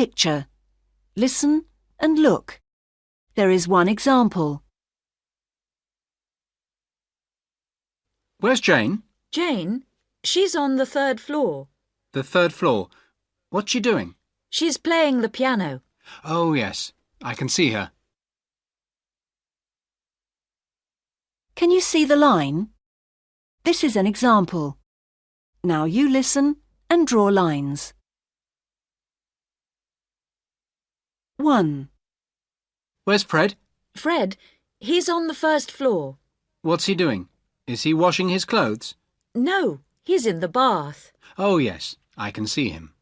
picture. Listen and look. There is one example. Where's Jane? Jane? She's on the 3rd floor. The 3rd floor. What's she doing? She's playing the piano. Oh, yes. I can see her. Can you see the line? This is an example. Now you listen and draw lines. 1. Where's Fred? Fred? He's on the 1st floor. What's he doing? Is he washing his clothes? No, he's in the bath. Oh, yes. I can see him.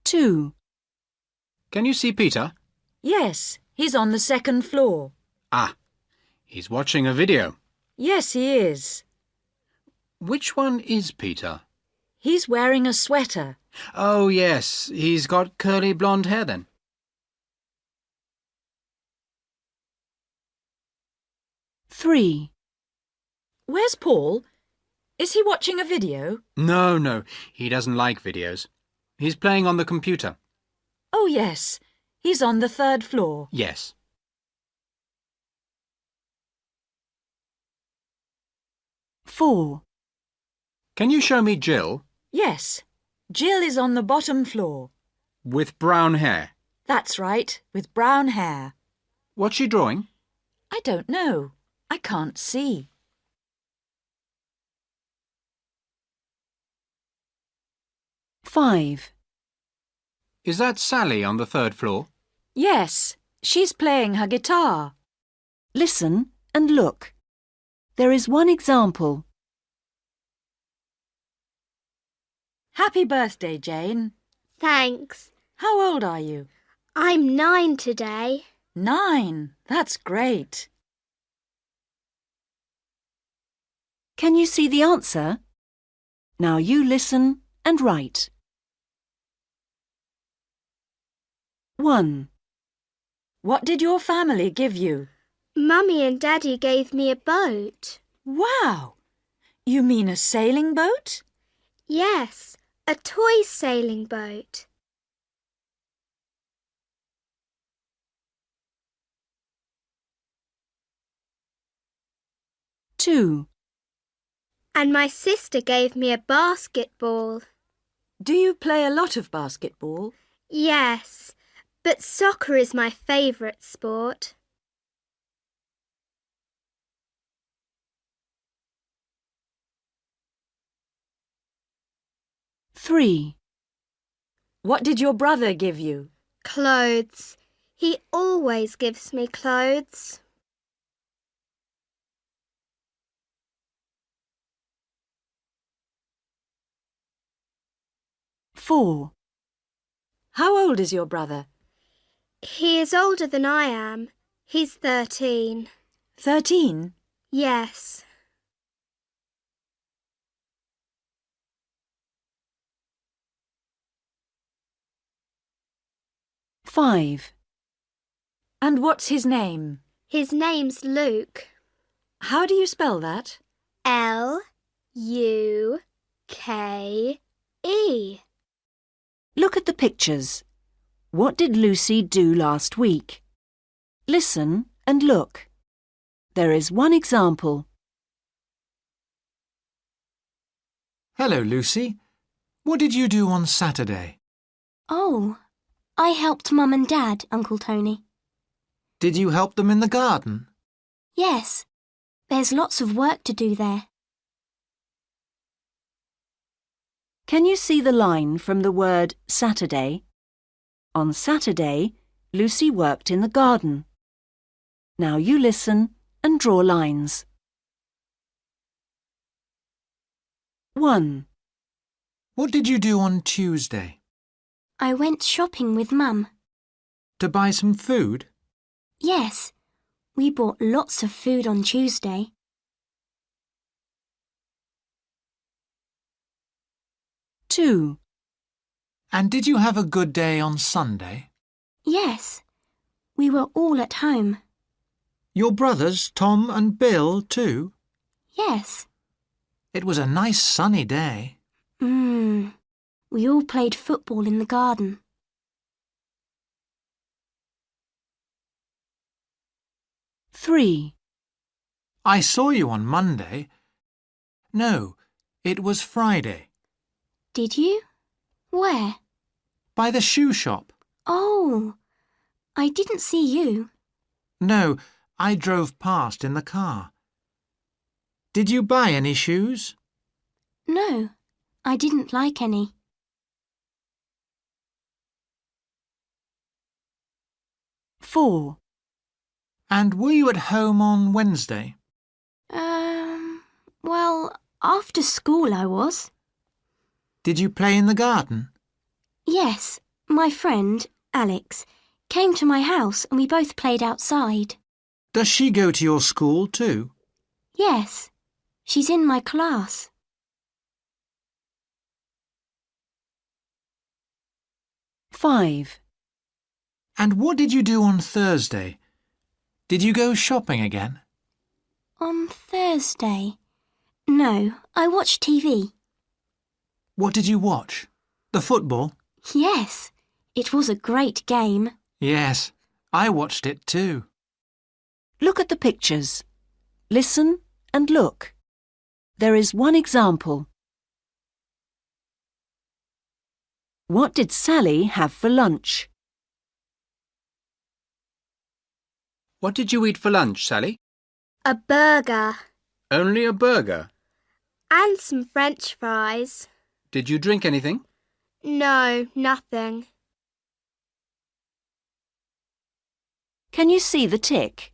2. Can you see Peter? Yes, he's on the 2nd floor. Ah, he's watching a video. Yes, he is. Which one is Peter? He's wearing a sweater. Oh, yes. He's got curly blonde hair then. 3. Where's Paul? Is he watching a video? No. He doesn't like videos. He's playing on the computer. Oh, yes. He's on the 3rd floor. Yes. 4. Can you show me Jill? Yes. Jill is on the bottom floor. With brown hair. That's right, with brown hair. What's she drawing? I don't know. I can't see. 5. Is that Sally on the 3rd floor? Yes, she's playing her guitar. Listen and look. There is one example. Happy birthday, Jane. Thanks. How old are you? I'm 9 today. 9. That's great. Can you see the answer? Now you listen and write. 1. What did your family give you? Mummy and Daddy gave me a boat. Wow! You mean a sailing boat? Yes, a toy sailing boat. 2. And my sister gave me a basketball. Do you play a lot of basketball? Yes, but soccer is my favourite sport. 3. What did your brother give you? Clothes. He always gives me clothes. 4. How old is your brother? He is older than I am. He's 13. 13? Yes. 5. And what's his name? His name's Luke. How do you spell that? L-U-K-E. Look at the pictures. What did Lucy do last week? Listen and look. There is one example. Hello, Lucy. What did you do on Saturday? Oh, I helped Mum and Dad, Uncle Tony. Did you help them in the garden? Yes, there's lots of work to do there. Can you see the line from the word Saturday? On Saturday, Lucy worked in the garden. Now you listen and draw lines. 1. What did you do on Tuesday? I went shopping with Mum. To buy some food? Yes, we bought lots of food on Tuesday. 2. And did you have a good day on Sunday? Yes, we were all at home. Your brothers, Tom and Bill, too? Yes. It was a nice sunny day. We all played football in the garden. 3. I saw you on Monday. No, it was Friday. Did you? Where? By the shoe shop. Oh, I didn't see you. No, I drove past in the car. Did you buy any shoes? No, I didn't like any. 4. And were you at home on Wednesday? Well, after school I was. Did you play in the garden? Yes, my friend, Alex, came to my house and we both played outside. Does she go to your school too? Yes, she's in my class. 5. And what did you do on Thursday? Did you go shopping again? On Thursday? No, I watched TV. What did you watch? The football? Yes, it was a great game. Yes, I watched it too. Look at the pictures. Listen and look. There is one example. What did Sally have for lunch? What did you eat for lunch, Sally? A burger Only a burger. and some French fries. Did you drink anything? No, nothing. Can you see the tick?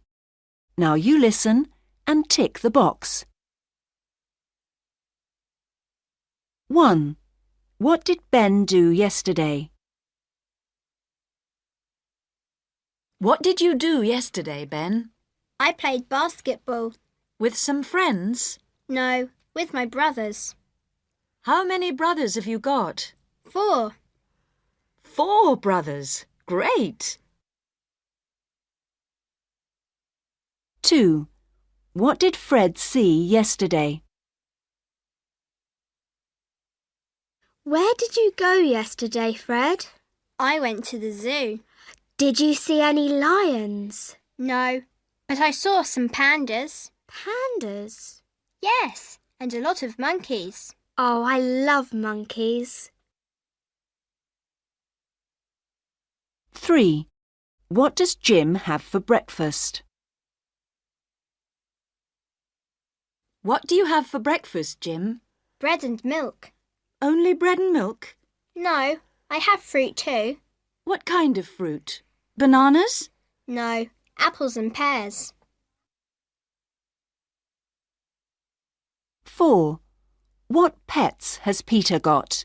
Now you listen and tick the box. 1. What did Ben do yesterday? What did you do yesterday, Ben? I played basketball. With some friends? No, with my brothers. How many brothers have you got? 4. 4 brothers. Great! 2. What did Fred see yesterday? Where did you go yesterday, Fred? I went to the zoo. Did you see any lions? No, but I saw some pandas. Pandas? Yes, and a lot of monkeys. Oh, I love monkeys. 3. What does Jim have for breakfast? What do you have for breakfast, Jim? Bread and milk. Only bread and milk? No, I have fruit too. What kind of fruit? Bananas? No, apples and pears. 4. What pets has Peter got?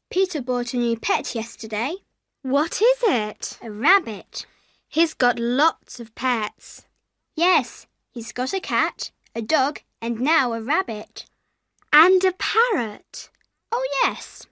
Peter bought a new pet yesterday. What is it? A rabbit. He's got lots of pets. Yes, he's got a cat, a dog, and now a rabbit. And a parrot. Oh, yes.